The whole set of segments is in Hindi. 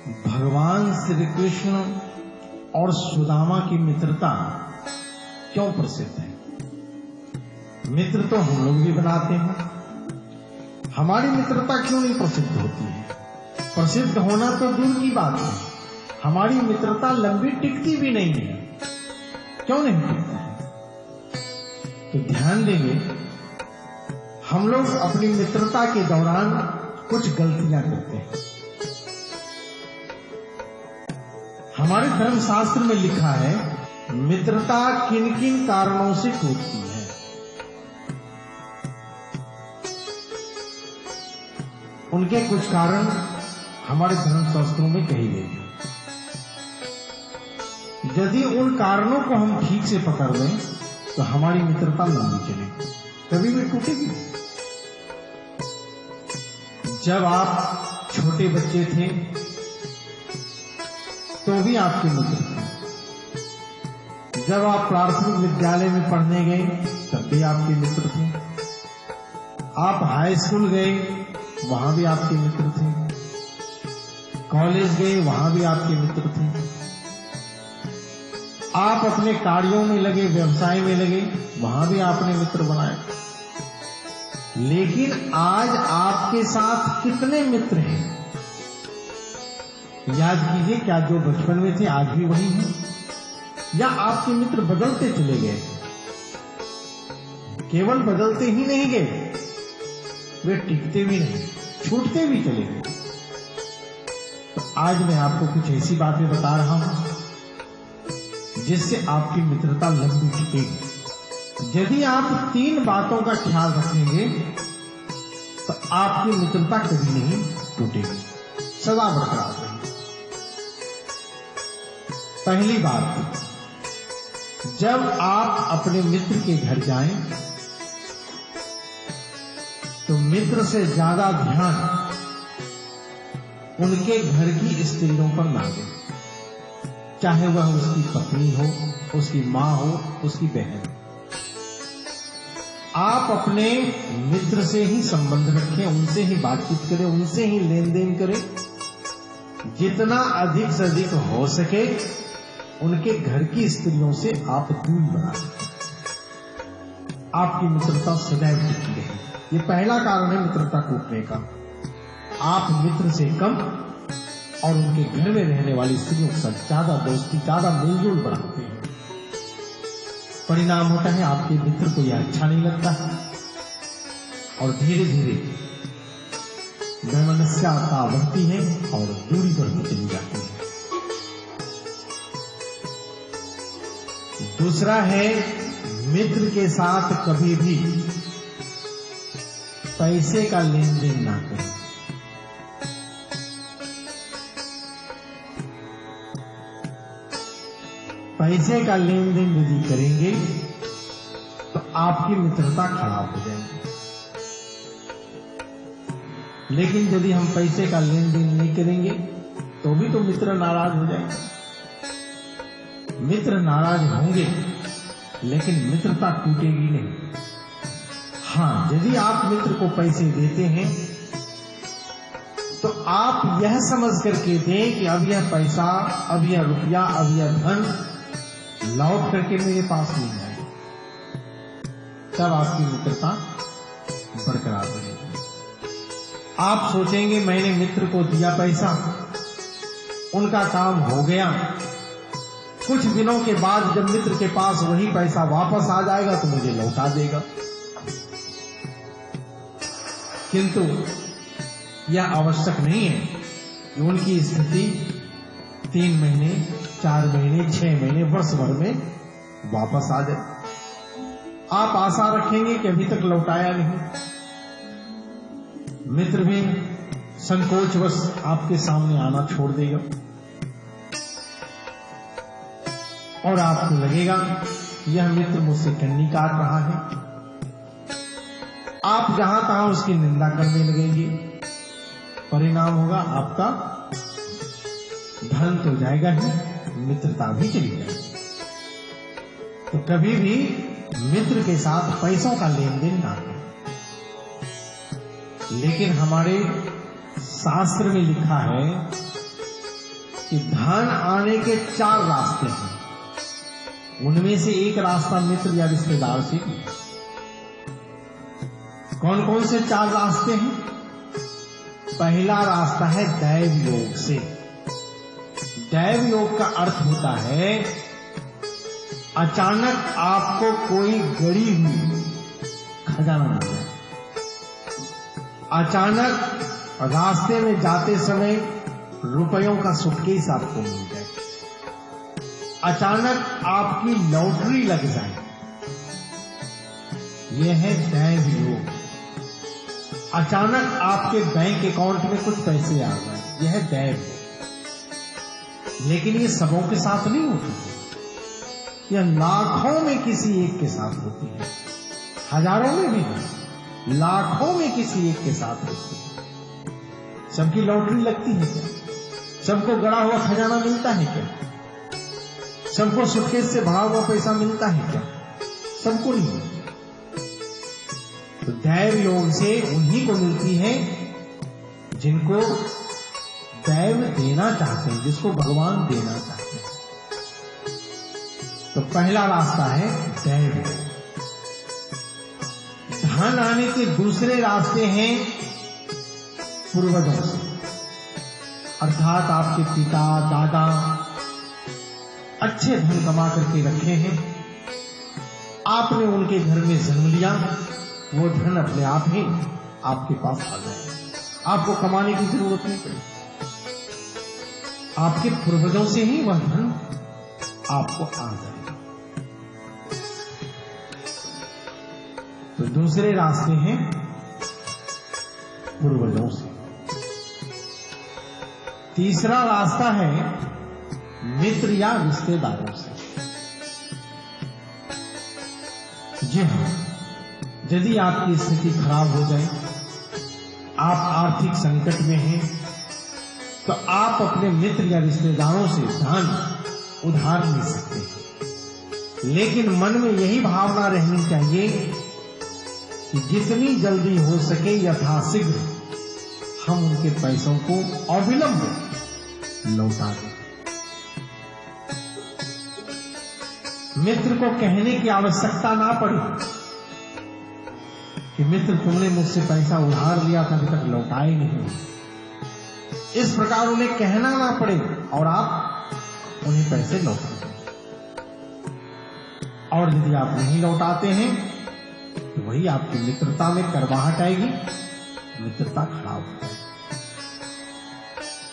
भगवान श्री कृष्ण और सुदामा की मित्रता क्यों प्रसिद्ध है? मित्र तो हम लोग भी बनाते हैं, हमारी मित्रता क्यों नहीं प्रसिद्ध होती है? प्रसिद्ध होना तो दूर की बात है, हमारी मित्रता लंबी टिकती भी नहीं है। क्यों नहीं टिकती है? तो ध्यान देंगे, हम लोग अपनी मित्रता के दौरान कुछ गलतियां करते हैं। हमारे धर्मशास्त्र में लिखा है, मित्रता किन किन कारणों से टूटती है। उनके कुछ कारण हमारे धर्मशास्त्रों में कही गई है। यदि उन कारणों को हम ठीक से पकड़ लें तो हमारी मित्रता लंबी चलेगी, कभी भी टूटेगी। जब आप छोटे बच्चे थे तो भी आपके मित्र थे, जब आप प्राथमिक विद्यालय में पढ़ने गए तब भी आपके मित्र थे, आप हाई स्कूल गए वहां भी आपके मित्र थे, कॉलेज गए वहां भी आपके मित्र थे, आप अपने कार्यों में लगे, व्यवसाय में लगे, वहां भी आपने मित्र बनाए। लेकिन आज आपके साथ कितने मित्र हैं? याद कीजिए, क्या जो बचपन में थे आज भी वही हैं, या आपके मित्र बदलते चले गए? केवल बदलते ही नहीं गए, वे टिकते भी नहीं, छूटते भी चले गए। तो आज मैं आपको कुछ ऐसी बातें बता रहा हूं जिससे आपकी मित्रता लंबी टिकेगी। यदि आप 3 बातों का ख्याल रखेंगे तो आपकी मित्रता कभी नहीं टूटेगी, सदा बरकरार रहेगी। पहली बात, जब आप अपने मित्र के घर जाएं तो मित्र से ज्यादा ध्यान उनके घर की स्त्रियों पर ना दें, चाहे वह उसकी पत्नी हो, उसकी मां हो, उसकी बहन। आप अपने मित्र से ही संबंध रखें, उनसे ही बातचीत करें, उनसे ही लेन देन करें। जितना अधिक से अधिक हो सके उनके घर की स्त्रियों से आप दूरी बना सकें, आपकी मित्रता सदैव टिकी रहे। ये पहला कारण है मित्रता टूटने का। आप मित्र से कम और उनके घर में रहने वाली स्त्रियों के साथ ज्यादा दोस्ती, ज्यादा मेलजोल बढ़ाते हैं। परिणाम होता है आपके मित्र को यह अच्छा नहीं लगता है और धीरे धीरे वैमनस्यता बढ़ती है और दूरी बढ़ती चली जाती है। दूसरा है, मित्र के साथ कभी भी पैसे का लेन देन ना करें। पैसे का लेन देन यदि करेंगे तो आपकी मित्रता खराब हो जाएगी। लेकिन यदि हम पैसे का लेन देन नहीं करेंगे तो भी तो मित्र नाराज हो जाएंगे। मित्र नाराज होंगे लेकिन मित्रता टूटेगी नहीं। हाँ, यदि आप मित्र को पैसे देते हैं तो आप यह समझ करके दें कि अब यह पैसा, अब यह रुपया, अब यह धन लौट करके मेरे पास नहीं आए, तब आपकी मित्रता बरकरार रहेगी। आप सोचेंगे मैंने मित्र को दिया पैसा, उनका काम हो गया, कुछ दिनों के बाद जब मित्र के पास वही पैसा वापस आ जाएगा तो मुझे लौटा देगा। किंतु यह आवश्यक नहीं है कि उनकी स्थिति 3 महीने, 4 महीने, 6 महीने, वर्ष भर में वापस आ जाए। आप आशा रखेंगे कि अभी तक लौटाया नहीं, मित्र भी संकोचवश आपके सामने आना छोड़ देगा और आपको लगेगा यह मित्र मुझसे कन्नी काट रहा है। आप जहां तहां उसकी निंदा करने लगेंगे। परिणाम होगा आपका धन तो जाएगा ही, मित्रता भी चली जाएगी। तो कभी भी मित्र के साथ पैसों का लेन देन ना करें। लेकिन हमारे शास्त्र में लिखा है कि धन आने के 4 रास्ते हैं। उनमें से एक रास्ता मित्र या रिश्तेदार से। कौन कौन से 4 रास्ते हैं? पहला रास्ता है दैव योग से। दैव योग का अर्थ होता है अचानक आपको कोई गड़ी हुई खजाना मिल जाए। अचानक रास्ते में जाते समय रुपयों का सूटकेस आपको मिल जाए। अचानक आपकी लॉटरी लग जाए। यह है दैव योग। अचानक आपके बैंक अकाउंट में कुछ पैसे आ गए, यह है दैव योग। लेकिन ये सबों के साथ नहीं होती, यह लाखों में किसी एक के साथ होती है। हजारों में भी नहीं, लाखों में किसी एक के साथ होती है। सबकी लॉटरी लगती है क्या? सबको गड़ा हुआ खजाना मिलता है क्या? सबको सूटकेस से भरा हुआ पैसा मिलता है क्या? सबको नहीं। तो दैव योग से उन्हीं को मिलती है जिनको दैव देना चाहते हैं, जिसको भगवान देना चाहते हैं। तो पहला रास्ता है दैव योग। धन आने के दूसरे रास्ते हैं पूर्वजों से, अर्थात आपके पिता दादा अच्छे धन कमा करके रखे हैं, आपने उनके घर में जन्म लिया, वो धन अपने आप ही आपके पास आ जाए, आपको कमाने की जरूरत नहीं पड़ी। आपके पूर्वजों से ही वह धन आपको आ जाएगा। तो दूसरे रास्ते हैं पूर्वजों से। तीसरा रास्ता है मित्र या रिश्तेदारों से। जी हाँ, यदि आपकी स्थिति खराब हो जाए, आप आर्थिक संकट में हैं, तो आप अपने मित्र या रिश्तेदारों से धन उधार ले सकते हैं। लेकिन मन में यही भावना रहनी चाहिए कि जितनी जल्दी हो सके यथाशीघ्र हम उनके पैसों को अविलंब लौटा दें। मित्र को कहने की आवश्यकता ना पड़े कि मित्र तुमने मुझसे पैसा उधार लिया था, अभी तक लौटाए नहीं। इस प्रकार उन्हें कहना ना पड़े और आप उन्हें पैसे लौटा दें। और यदि आप नहीं लौटाते हैं तो वही आपकी मित्रता में करवाहट आएगी, मित्रता खराब हो जाएगी।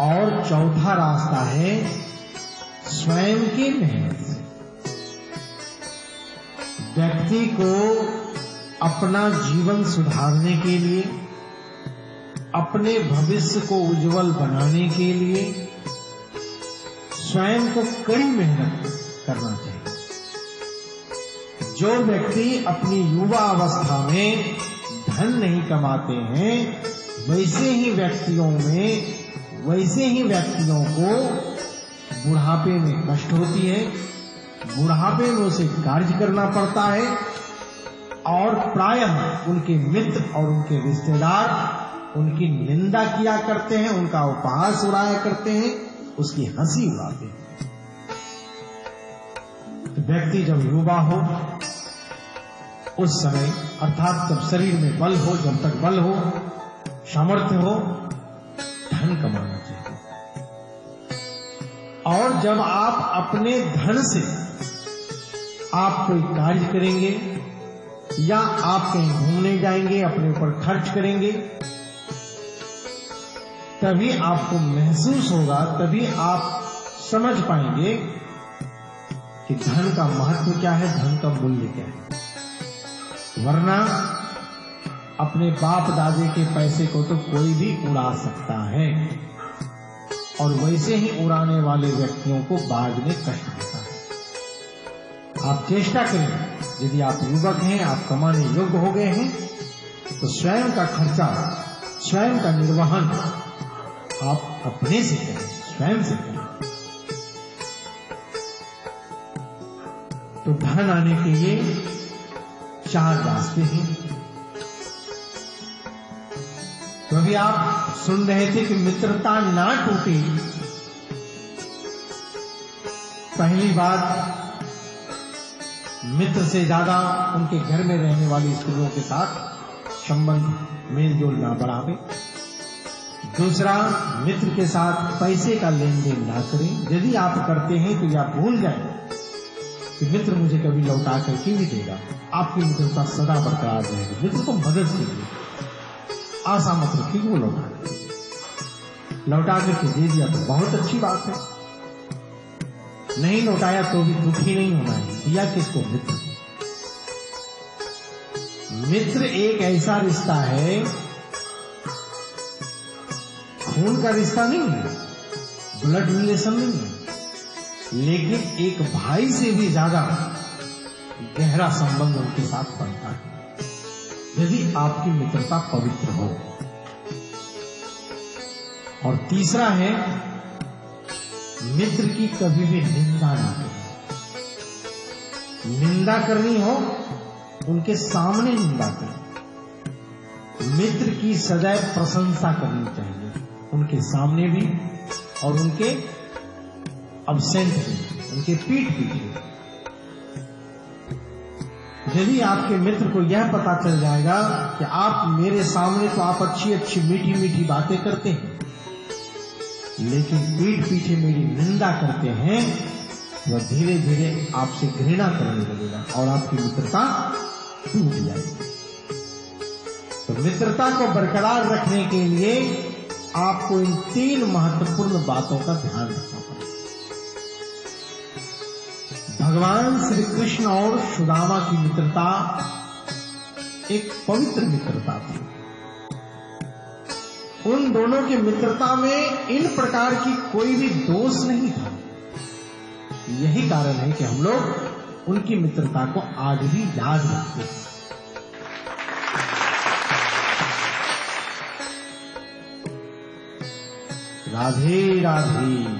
और चौथा रास्ता है स्वयं की मेहनत से। व्यक्ति को अपना जीवन सुधारने के लिए, अपने भविष्य को उज्जवल बनाने के लिए स्वयं को कड़ी मेहनत करना चाहिए। जो व्यक्ति अपनी युवा अवस्था में धन नहीं कमाते हैं, वैसे ही व्यक्तियों को बुढ़ापे में कष्ट होती है, बुढ़ापे में उसे कार्य करना पड़ता है, और प्रायः उनके मित्र और उनके रिश्तेदार उनकी निंदा किया करते हैं, उनका उपहास उड़ाया करते हैं, उसकी हंसी उड़ाते हैं। तो व्यक्ति जब युवा हो उस समय, अर्थात जब शरीर में बल हो, जब तक बल हो, सामर्थ्य हो, धन कमाना चाहिए। और जब आप अपने धन से आप कोई कार्य करेंगे या आप कहीं घूमने जाएंगे, अपने ऊपर खर्च करेंगे, तभी आपको महसूस होगा, तभी आप समझ पाएंगे कि धन का महत्व क्या है, धन का मूल्य क्या है। वरना अपने बाप दादे के पैसे को तो कोई भी उड़ा सकता है, और वैसे ही उड़ाने वाले व्यक्तियों को बाद में कष्ट होता है। आप चेष्टा करें, यदि आप युवक हैं, आप कमाने योग्य हो गए हैं, तो स्वयं का खर्चा, स्वयं का निर्वहन आप अपने से करें, स्वयं से करें। तो धन आने के ये 4 रास्ते हैं। तो अभी आप सुन रहे थे कि मित्रता ना टूटे पहली बात, मित्र से ज्यादा उनके घर में रहने वाली स्त्रियों के साथ संबंध मेल जोल ना बढ़ावे। दूसरा, मित्र के साथ पैसे का लेन देन ना करें। यदि आप करते हैं तो आप भूल जाएं कि मित्र मुझे कभी लौटा करके भी देगा। आपकी मित्रता सदा बरकरार रहेगी। मित्र को मदद कीजिए, आशा मत रखिए कि वो लौटा करके दे दिया तो बहुत अच्छी बात है, नहीं लौटाया तो भी दुखी नहीं होना है। दिया किसको? मित्र। मित्र एक ऐसा रिश्ता है, खून का रिश्ता नहीं है, ब्लड रिलेशन नहीं है, लेकिन एक भाई से भी ज्यादा गहरा संबंध उनके साथ बनता है यदि आपकी मित्रता पवित्र हो। और तीसरा है, मित्र की कभी भी निंदा ना करें। निंदा करनी हो उनके सामने निंदा करें। मित्र की सदैव प्रशंसा करनी चाहिए, उनके सामने भी और उनके अब्सेंट भी, उनके पीठ पीछे। यदि आपके मित्र को यह पता चल जाएगा कि आप मेरे सामने तो आप अच्छी अच्छी मीठी मीठी बातें करते हैं, लेकिन पीठ पीछे मेरी निंदा करते हैं, वह धीरे धीरे आपसे घृणा करने लगेगा और आपकी मित्रता टूट जाएगी। तो मित्रता को बरकरार रखने के लिए आपको इन 3 महत्वपूर्ण बातों का ध्यान रखना पड़ेगा। भगवान श्री कृष्ण और सुदामा की मित्रता एक पवित्र मित्रता थी। उन दोनों की मित्रता में इन प्रकार की कोई भी दोष नहीं था। यही कारण है कि हम लोग उनकी मित्रता को आज भी याद रखते हैं। राधे राधे।